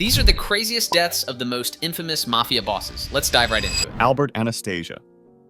These are the craziest deaths of the most infamous Mafia bosses. Let's dive right into it. Albert Anastasia.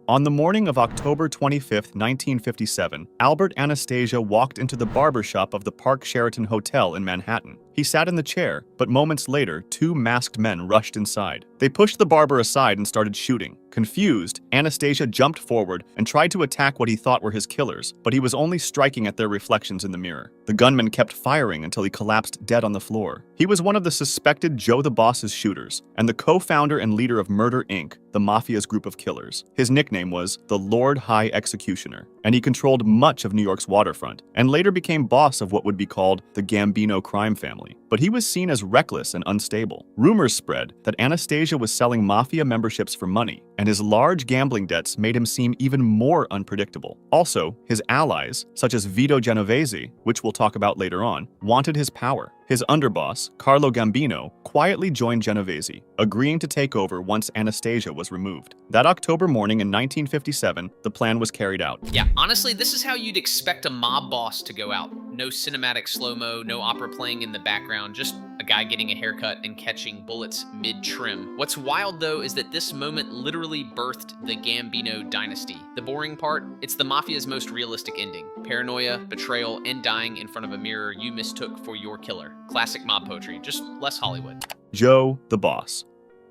On the morning of October 25, 1957, Albert Anastasia walked into the barber shop of the Park Sheraton Hotel in Manhattan. He sat in the chair, but moments later, two masked men rushed inside. They pushed the barber aside and started shooting. Confused, Anastasia jumped forward and tried to attack what he thought were his killers, but he was only striking at their reflections in the mirror. The gunman kept firing until he collapsed dead on the floor. He was one of the suspected Joe the Boss's shooters, and the co-founder and leader of Murder, Inc., the Mafia's group of killers. His nickname was the Lord High Executioner, and he controlled much of New York's waterfront, and later became boss of what would be called the Gambino crime family. But he was seen as reckless and unstable. Rumors spread that Anastasia was selling Mafia memberships for money, and his large gambling debts made him seem even more unpredictable. Also, his allies, such as Vito Genovese, which we'll talk about later on, wanted his power. His underboss, Carlo Gambino, quietly joined Genovese, agreeing to take over once Anastasia was removed. That October morning in 1957, the plan was carried out. Yeah, honestly, this is how you'd expect a mob boss to go out. No cinematic slow-mo, no opera playing in the background, just a guy getting a haircut and catching bullets mid-trim. What's wild, though, is that this moment literally birthed the Gambino dynasty. The boring part? It's the Mafia's most realistic ending. Paranoia, betrayal, and dying in front of a mirror you mistook for your killer. Classic mob poetry, just less Hollywood. Joe the Boss.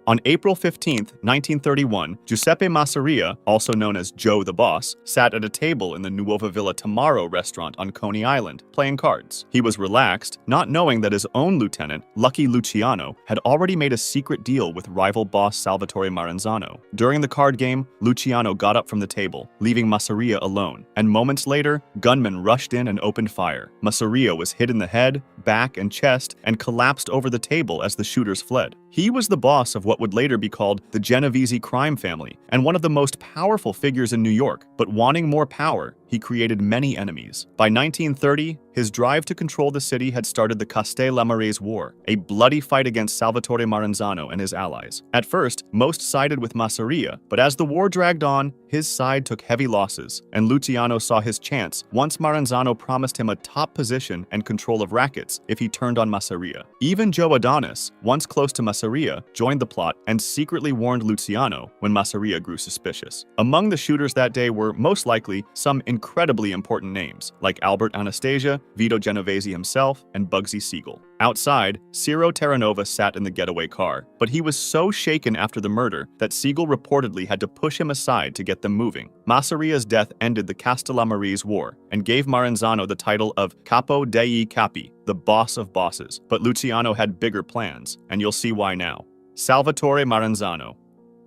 On April 15, 1931, Giuseppe Masseria, also known as Joe the Boss, sat at a table in the Nuova Villa Tamaro restaurant on Coney Island, playing cards. He was relaxed, not knowing that his own lieutenant, Lucky Luciano, had already made a secret deal with rival boss Salvatore Maranzano. During the card game, Luciano got up from the table, leaving Masseria alone, and moments later, gunmen rushed in and opened fire. Masseria was hit in the head, back, and chest, and collapsed over the table as the shooters fled. He was the boss of what would later be called the Genovese crime family, and one of the most powerful figures in New York, but wanting more power, he created many enemies. By 1930, his drive to control the city had started the Castellammarese War, a bloody fight against Salvatore Maranzano and his allies. At first, most sided with Masseria, but as the war dragged on, his side took heavy losses, and Luciano saw his chance once Maranzano promised him a top position and control of rackets if he turned on Masseria. Even Joe Adonis, once close to Masseria, joined the plot and secretly warned Luciano when Masseria grew suspicious. Among the shooters that day were, most likely, some incredibly important names, like Albert Anastasia, Vito Genovese himself, and Bugsy Siegel. Outside, Ciro Terranova sat in the getaway car, but he was so shaken after the murder that Siegel reportedly had to push him aside to get them moving. Masseria's death ended the Castellammarese War and gave Maranzano the title of Capo dei Capi, the boss of bosses, but Luciano had bigger plans, and you'll see why now. Salvatore Maranzano.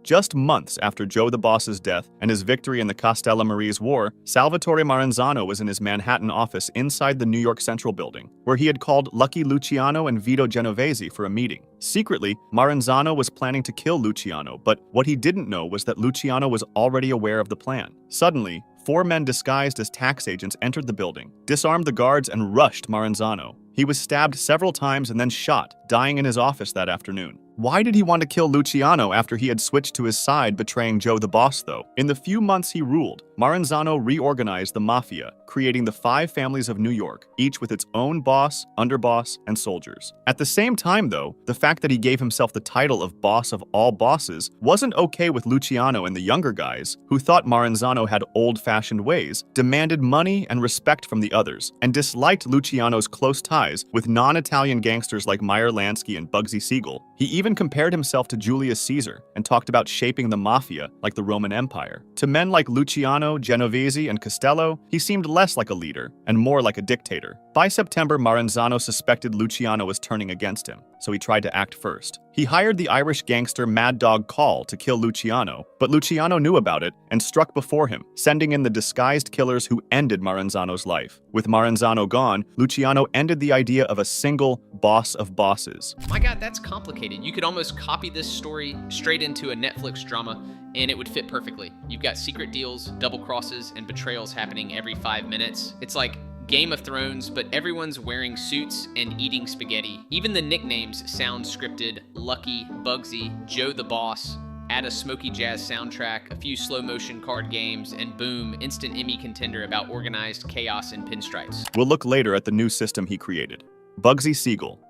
Just months after Joe the Boss's death and his victory in the Castellammarese War, Salvatore Maranzano was in his Manhattan office inside the New York Central Building, where he had called Lucky Luciano and Vito Genovese for a meeting. Secretly, Maranzano was planning to kill Luciano, but what he didn't know was that Luciano was already aware of the plan. Suddenly, 4 men disguised as tax agents entered the building, disarmed the guards, and rushed Maranzano. He was stabbed several times and then shot, dying in his office that afternoon. Why did he want to kill Luciano after he had switched to his side, betraying Joe the Boss, though? In the few months he ruled, Maranzano reorganized the Mafia, creating the 5 families of New York, each with its own boss, underboss, and soldiers. At the same time, though, the fact that he gave himself the title of boss of all bosses wasn't okay with Luciano and the younger guys, who thought Maranzano had old-fashioned ways, demanded money and respect from the others, and disliked Luciano's close ties with non-Italian gangsters like Meyer Lansky and Bugsy Siegel. He even compared himself to Julius Caesar and talked about shaping the Mafia like the Roman Empire. To men like Luciano, Genovese, and Costello, he seemed less like a leader and more like a dictator. By September, Maranzano suspected Luciano was turning against him, so he tried to act first. He hired the Irish gangster Mad Dog Call to kill Luciano, but Luciano knew about it and struck before him, sending in the disguised killers who ended Maranzano's life. With Maranzano gone, Luciano ended the idea of a single boss of bosses. My God, that's complicated. You could almost copy this story straight into a Netflix drama, and it would fit perfectly. You've got secret deals, double crosses, and betrayals happening every 5 minutes. It's like Game of Thrones, but everyone's wearing suits and eating spaghetti. Even the nicknames sound scripted. Lucky, Bugsy, Joe the Boss. Add a smoky jazz soundtrack, a few slow motion card games, and boom, instant Emmy contender about organized chaos and pinstripes. We'll look later at the new system he created. Bugsy Siegel.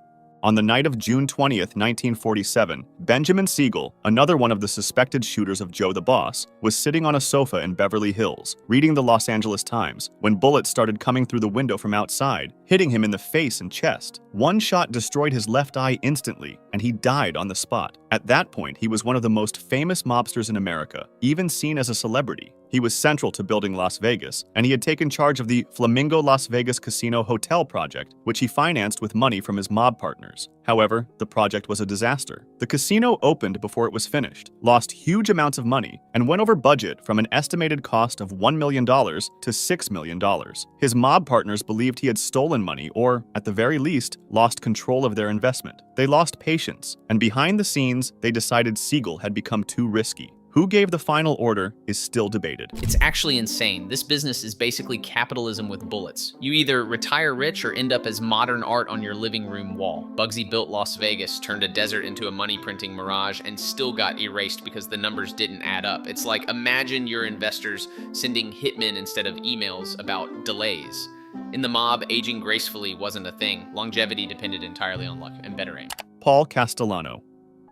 On the night of June 20th, 1947, Benjamin Siegel, another one of the suspected shooters of Joe the Boss, was sitting on a sofa in Beverly Hills, reading the Los Angeles Times, when bullets started coming through the window from outside, hitting him in the face and chest. One shot destroyed his left eye instantly, and he died on the spot. At that point, he was one of the most famous mobsters in America, even seen as a celebrity. He was central to building Las Vegas, and he had taken charge of the Flamingo Las Vegas Casino Hotel project, which he financed with money from his mob partners. However, the project was a disaster. The casino opened before it was finished, lost huge amounts of money, and went over budget from an estimated cost of $1 million to $6 million. His mob partners believed he had stolen money or, at the very least, lost control of their investment. They lost patience, and behind the scenes, they decided Siegel had become too risky. Who gave the final order is still debated. It's actually insane. This business is basically capitalism with bullets. You either retire rich or end up as modern art on your living room wall. Bugsy built Las Vegas, turned a desert into a money printing mirage, and still got erased because the numbers didn't add up. It's like, imagine your investors sending hitmen instead of emails about delays. In the mob, aging gracefully wasn't a thing. Longevity depended entirely on luck and better aim. Paul Castellano.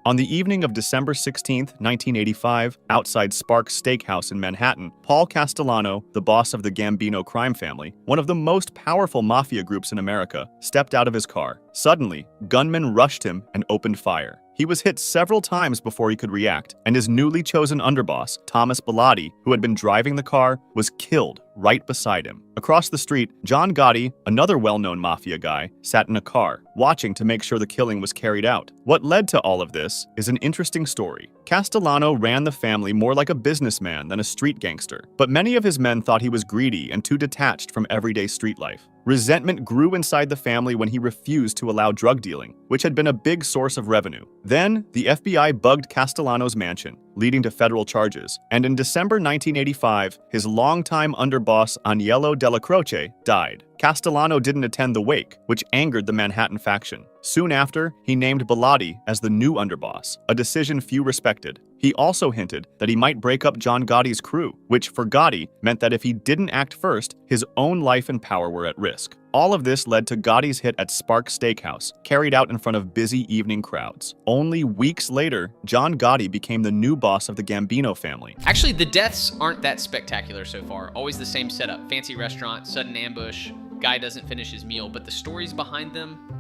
On the evening of December 16, 1985, outside Sparks Steakhouse in Manhattan, Paul Castellano, the boss of the Gambino crime family, one of the most powerful mafia groups in America, stepped out of his car. Suddenly, gunmen rushed him and opened fire. He was hit several times before he could react, and his newly chosen underboss, Thomas Bilotti, who had been driving the car, was killed right beside him. Across the street, John Gotti, another well-known mafia guy, sat in a car, watching to make sure the killing was carried out. What led to all of this is an interesting story. Castellano ran the family more like a businessman than a street gangster, but many of his men thought he was greedy and too detached from everyday street life. Resentment grew inside the family when he refused to allow drug dealing, which had been a big source of revenue. Then, the FBI bugged Castellano's mansion, leading to federal charges, and in December 1985, his longtime underboss Agnello Della Croce died. Castellano didn't attend the wake, which angered the Manhattan faction. Soon after, he named Bilotti as the new underboss, a decision few respected. He also hinted that he might break up John Gotti's crew, which for Gotti meant that if he didn't act first, his own life and power were at risk. All of this led to Gotti's hit at Sparks Steakhouse, carried out in front of busy evening crowds. Only weeks later, John Gotti became the new boss of the Gambino family. Actually, the deaths aren't that spectacular so far. Always the same setup. Fancy restaurant, sudden ambush, guy doesn't finish his meal, but the stories behind them,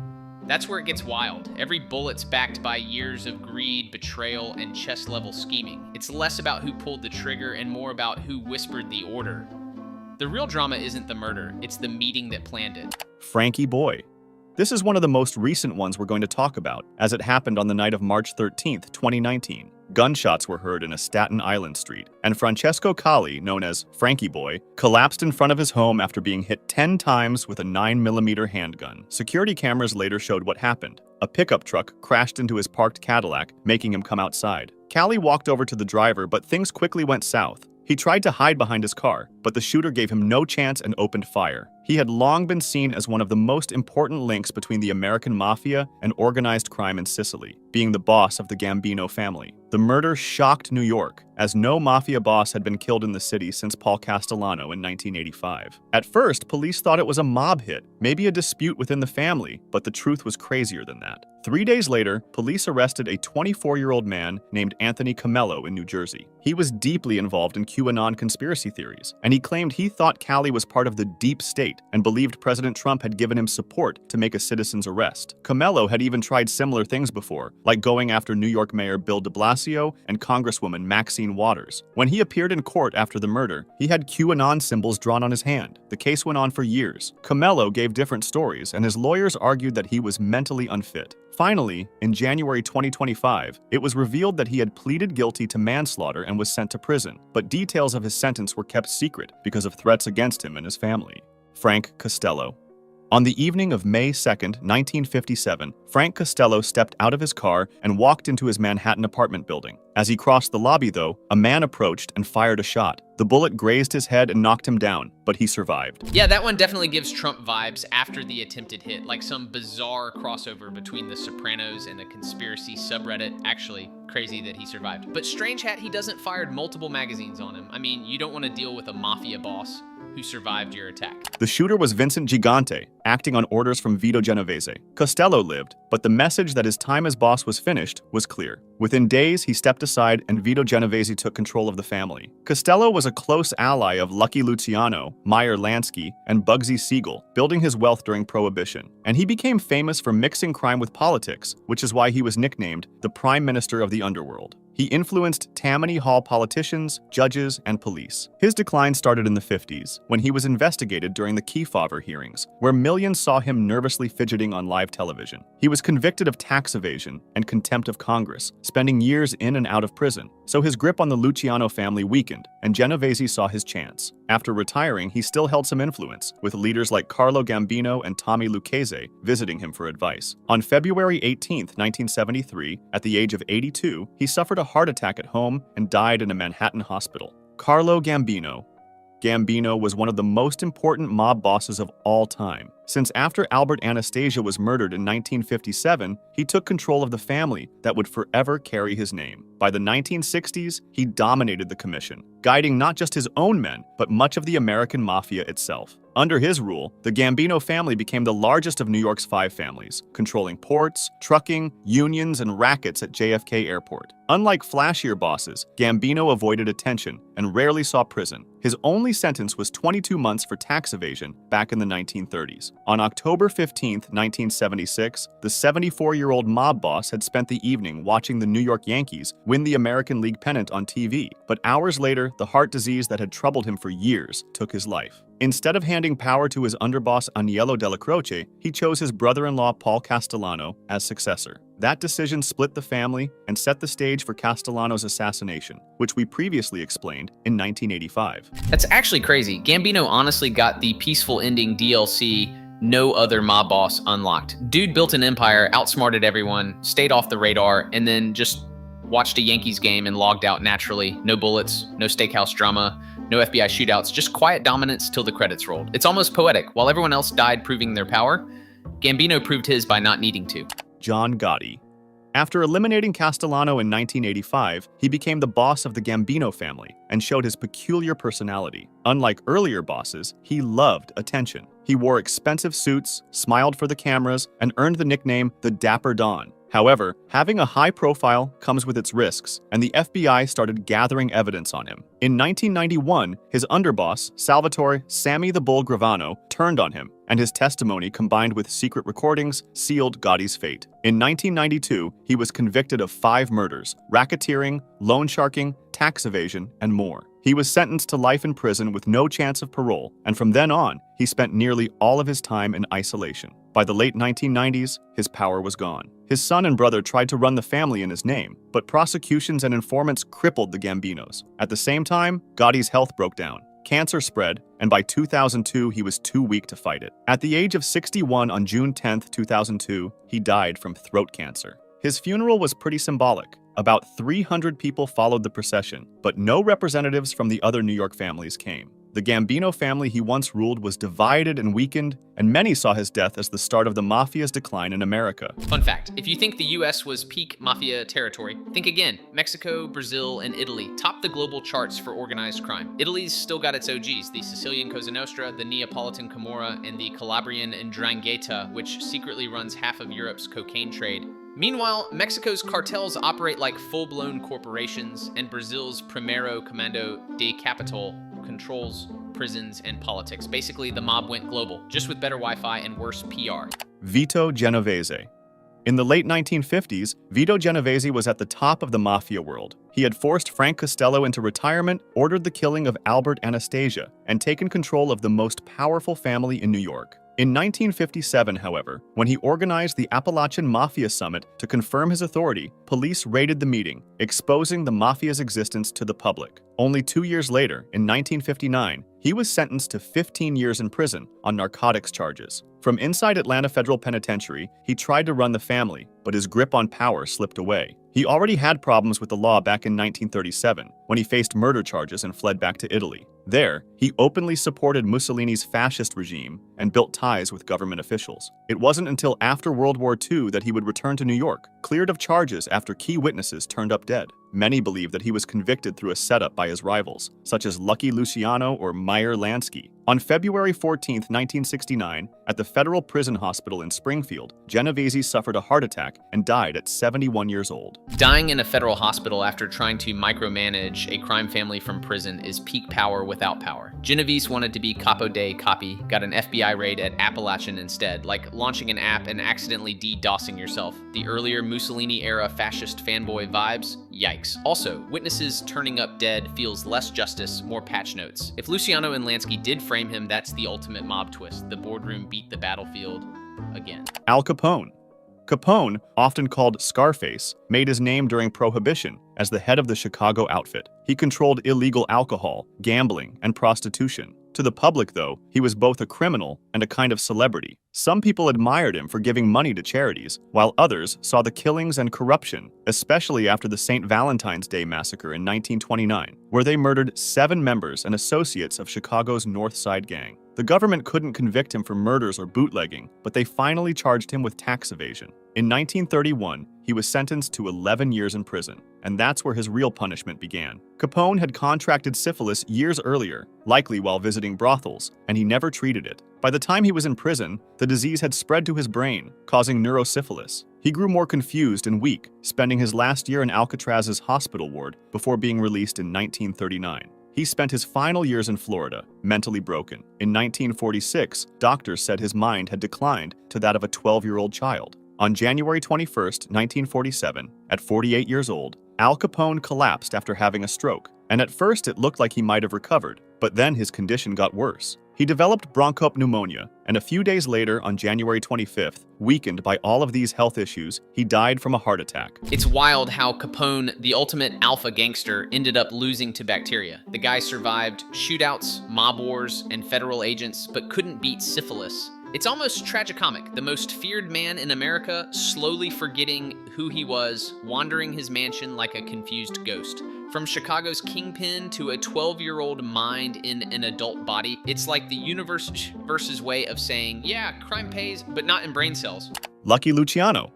that's where it gets wild. Every bullet's backed by years of greed, betrayal, and chest-level scheming. It's less about who pulled the trigger and more about who whispered the order. The real drama isn't the murder, it's the meeting that planned it. Frankie Boy. This is one of the most recent ones we're going to talk about, as it happened on the night of March 13th, 2019. Gunshots were heard in a Staten Island street, and Francesco Colli, known as Frankie Boy, collapsed in front of his home after being hit 10 times with a 9mm handgun. Security cameras later showed what happened. A pickup truck crashed into his parked Cadillac, making him come outside. Colli walked over to the driver, but things quickly went south. He tried to hide behind his car, but the shooter gave him no chance and opened fire. He had long been seen as one of the most important links between the American Mafia and organized crime in Sicily, being the boss of the Gambino family. The murder shocked New York, as no Mafia boss had been killed in the city since Paul Castellano in 1985. At first, police thought it was a mob hit, maybe a dispute within the family, but the truth was crazier than that. 3 days later, police arrested a 24-year-old man named Anthony Camello in New Jersey. He was deeply involved in QAnon conspiracy theories, and he claimed he thought Colli was part of the deep state and believed President Trump had given him support to make a citizen's arrest. Camello had even tried similar things before, like going after New York Mayor Bill de Blasio and Congresswoman Maxine Waters. When he appeared in court after the murder, he had QAnon symbols drawn on his hand. The case went on for years. Camello gave different stories, and his lawyers argued that he was mentally unfit. Finally, in January 2025, it was revealed that he had pleaded guilty to manslaughter and was sent to prison, but details of his sentence were kept secret because of threats against him and his family. Frank Costello. On the evening of May 2, 1957, Frank Costello stepped out of his car and walked into his Manhattan apartment building. As he crossed the lobby, though, a man approached and fired a shot. The bullet grazed his head and knocked him down, but he survived. Yeah, that one definitely gives Trump vibes after the attempted hit, like some bizarre crossover between The Sopranos and a conspiracy subreddit. Actually, crazy that he survived. But strange hat he doesn't fire multiple magazines on him. I mean, you don't want to deal with a mafia boss. who survived your attack. The shooter was Vincent Gigante, acting on orders from Vito Genovese. Costello lived, but the message that his time as boss was finished was clear. Within days, he stepped aside and Vito Genovese took control of the family. Costello was a close ally of Lucky Luciano, Meyer Lansky, and Bugsy Siegel, building his wealth during Prohibition. And he became famous for mixing crime with politics, which is why he was nicknamed the Prime Minister of the Underworld. He influenced Tammany Hall politicians, judges, and police. His decline started in the 50s, when he was investigated during the Kefauver hearings, where millions saw him nervously fidgeting on live television. He was convicted of tax evasion and contempt of Congress, spending years in and out of prison, so his grip on the Luciano family weakened, and Genovese saw his chance. After retiring, he still held some influence, with leaders like Carlo Gambino and Tommy Lucchese visiting him for advice. On February 18, 1973, at the age of 82, he suffered a heart attack at home and died in a Manhattan hospital. Carlo Gambino. Gambino was one of the most important mob bosses of all time. Since after Albert Anastasia was murdered in 1957, he took control of the family that would forever carry his name. By the 1960s, he dominated the commission, guiding not just his own men, but much of the American Mafia itself. Under his rule, the Gambino family became the largest of New York's 5 families, controlling ports, trucking, unions, and rackets at JFK Airport. Unlike flashier bosses, Gambino avoided attention and rarely saw prison. His only sentence was 22 months for tax evasion back in the 1930s. On October 15, 1976, the 74-year-old mob boss had spent the evening watching the New York Yankees win the American League pennant on TV, but hours later, the heart disease that had troubled him for years took his life. Instead of handing power to his underboss Agnello Della Croce, he chose his brother-in-law Paul Castellano as successor. That decision split the family and set the stage for Castellano's assassination, which we previously explained in 1985. That's actually crazy. Gambino honestly got the peaceful ending DLC no other mob boss unlocked. Dude built an empire, outsmarted everyone, stayed off the radar, and then just watched a Yankees game and logged out naturally. No bullets, no steakhouse drama, no FBI shootouts, just quiet dominance till the credits rolled. It's almost poetic. While everyone else died proving their power, Gambino proved his by not needing to. John Gotti. After eliminating Castellano in 1985, he became the boss of the Gambino family and showed his peculiar personality. Unlike earlier bosses, he loved attention. He wore expensive suits, smiled for the cameras, and earned the nickname the Dapper Don. However, having a high profile comes with its risks, and the FBI started gathering evidence on him. In 1991, his underboss, Salvatore "Sammy the Bull" Gravano, turned on him, and his testimony combined with secret recordings sealed Gotti's fate. In 1992, he was convicted of 5 murders, racketeering, loan sharking, tax evasion, and more. He was sentenced to life in prison with no chance of parole, and from then on, he spent nearly all of his time in isolation. By the late 1990s, his power was gone. His son and brother tried to run the family in his name, but prosecutions and informants crippled the Gambinos. At the same time, Gotti's health broke down. Cancer spread, and by 2002, he was too weak to fight it. At the age of 61 on June 10, 2002, he died from throat cancer. His funeral was pretty symbolic. About 300 people followed the procession, but no representatives from the other New York families came. The Gambino family he once ruled was divided and weakened, and many saw his death as the start of the Mafia's decline in America. Fun fact, if you think the US was peak Mafia territory, think again. Mexico, Brazil, and Italy top the global charts for organized crime. Italy's still got its OGs, the Sicilian Cosa Nostra, the Neapolitan Camorra, and the Calabrian 'Ndrangheta, which secretly runs half of Europe's cocaine trade. Meanwhile, Mexico's cartels operate like full-blown corporations, and Brazil's Primeiro Comando de Capital controls prisons and politics. Basically, the mob went global, just with better Wi-Fi and worse PR. Vito Genovese. In the late 1950s, Vito Genovese was at the top of the Mafia world. He had forced Frank Costello into retirement, ordered the killing of Albert Anastasia, and taken control of the most powerful family in New York. In 1957, however, when he organized the Appalachian Mafia Summit to confirm his authority, police raided the meeting, exposing the Mafia's existence to the public. Only 2 years later, in 1959, he was sentenced to 15 years in prison on narcotics charges. From inside Atlanta Federal Penitentiary, he tried to run the family, but his grip on power slipped away. He already had problems with the law back in 1937, when he faced murder charges and fled back to Italy. There, he openly supported Mussolini's fascist regime and built ties with government officials. It wasn't until after World War II that he would return to New York, cleared of charges after key witnesses turned up dead. Many believe that he was convicted through a setup by his rivals, such as Lucky Luciano or Meyer Lansky. On February 14, 1969, at the Federal Prison Hospital in Springfield, Genovese suffered a heart attack and died at 71 years old. Dying in a federal hospital after trying to micromanage a crime family from prison is peak power without power. Genovese wanted to be capo dei capi, got an FBI raid at Appalachian instead, like launching an app and accidentally DDoSing yourself. The earlier Mussolini-era fascist fanboy vibes? Yikes. Also, witnesses turning up dead feels less justice, more patch notes. If Luciano and Lansky did frame him, that's the ultimate mob twist. The boardroom beat the battlefield again. Al Capone. Capone, often called Scarface, made his name during Prohibition as the head of the Chicago outfit. He controlled illegal alcohol, gambling, and prostitution. To the public, though, he was both a criminal and a kind of celebrity. Some people admired him for giving money to charities, while others saw the killings and corruption, especially after the St. Valentine's Day massacre in 1929, where they murdered 7 members and associates of Chicago's North Side gang. The government couldn't convict him for murders or bootlegging, but they finally charged him with tax evasion. In 1931, he was sentenced to 11 years in prison, and that's where his real punishment began. Capone had contracted syphilis years earlier, likely while visiting brothels, and he never treated it. By the time he was in prison, the disease had spread to his brain, causing neurosyphilis. He grew more confused and weak, spending his last year in Alcatraz's hospital ward before being released in 1939. He spent his final years in Florida, mentally broken. In 1946, doctors said his mind had declined to that of a 12-year-old child. On January 21, 1947, at 48 years old, Al Capone collapsed after having a stroke, and at first it looked like he might have recovered, but then his condition got worse. He developed bronchopneumonia, and a few days later, on January 25th, weakened by all of these health issues, he died from a heart attack. It's wild how Capone, the ultimate alpha gangster, ended up losing to bacteria. The guy survived shootouts, mob wars, and federal agents, but couldn't beat syphilis. It's almost tragicomic, the most feared man in America slowly forgetting who he was, wandering his mansion like a confused ghost. From Chicago's kingpin to a 12-year-old mind in an adult body, it's like the universe's way of saying, yeah, crime pays, but not in brain cells. Lucky Luciano.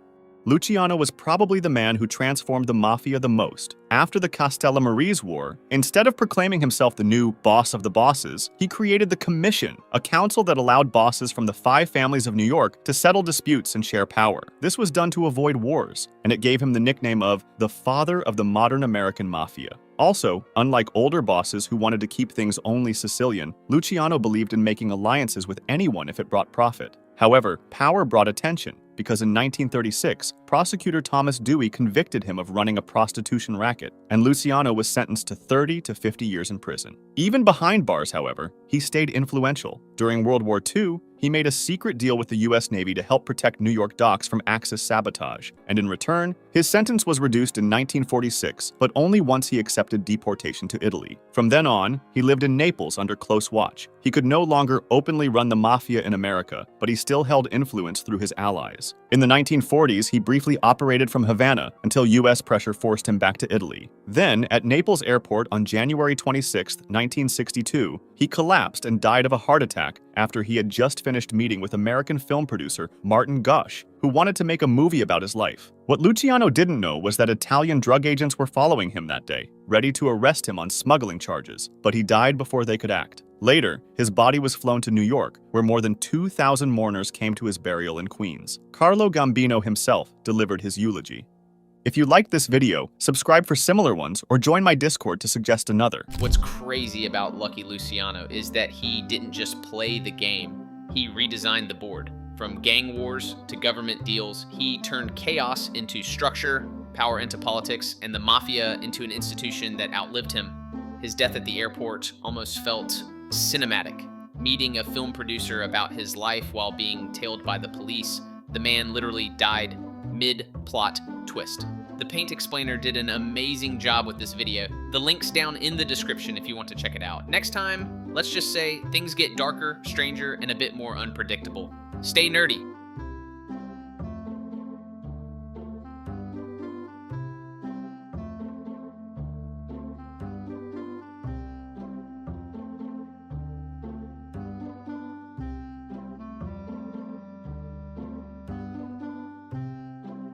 Luciano was probably the man who transformed the Mafia the most. After the Castellamarese War, instead of proclaiming himself the new boss of the bosses, he created the Commission, a council that allowed bosses from the 5 families of New York to settle disputes and share power. This was done to avoid wars, and it gave him the nickname of the father of the modern American Mafia. Also, unlike older bosses who wanted to keep things only Sicilian, Luciano believed in making alliances with anyone if it brought profit. However, power brought attention, because in 1936, prosecutor Thomas Dewey convicted him of running a prostitution racket, and Luciano was sentenced to 30 to 50 years in prison. Even behind bars, however, he stayed influential. During World War II, he made a secret deal with the U.S. Navy to help protect New York docks from Axis sabotage, and in return, his sentence was reduced in 1946, but only once he accepted deportation to Italy. From then on, he lived in Naples under close watch. He could no longer openly run the Mafia in America, but he still held influence through his allies. In the 1940s, he briefly operated from Havana until U.S. pressure forced him back to Italy. Then, at Naples Airport on January 26, 1962, he collapsed and died of a heart attack after he had just finished meeting with American film producer Martin Gush, who wanted to make a movie about his life. What Luciano didn't know was that Italian drug agents were following him that day, ready to arrest him on smuggling charges, but he died before they could act. Later, his body was flown to New York, where more than 2,000 mourners came to his burial in Queens. Carlo Gambino himself delivered his eulogy. If you liked this video, subscribe for similar ones or join my Discord to suggest another. What's crazy about Lucky Luciano is that he didn't just play the game, he redesigned the board. From gang wars to government deals, he turned chaos into structure, power into politics, and the Mafia into an institution that outlived him. His death at the airport almost felt cinematic. Meeting a film producer about his life while being tailed by the police, the man literally died mid-plot twist. The Paint Explainer did an amazing job with this video. The link's down in the description if you want to check it out. Next time, let's just say things get darker, stranger, and a bit more unpredictable. Stay nerdy.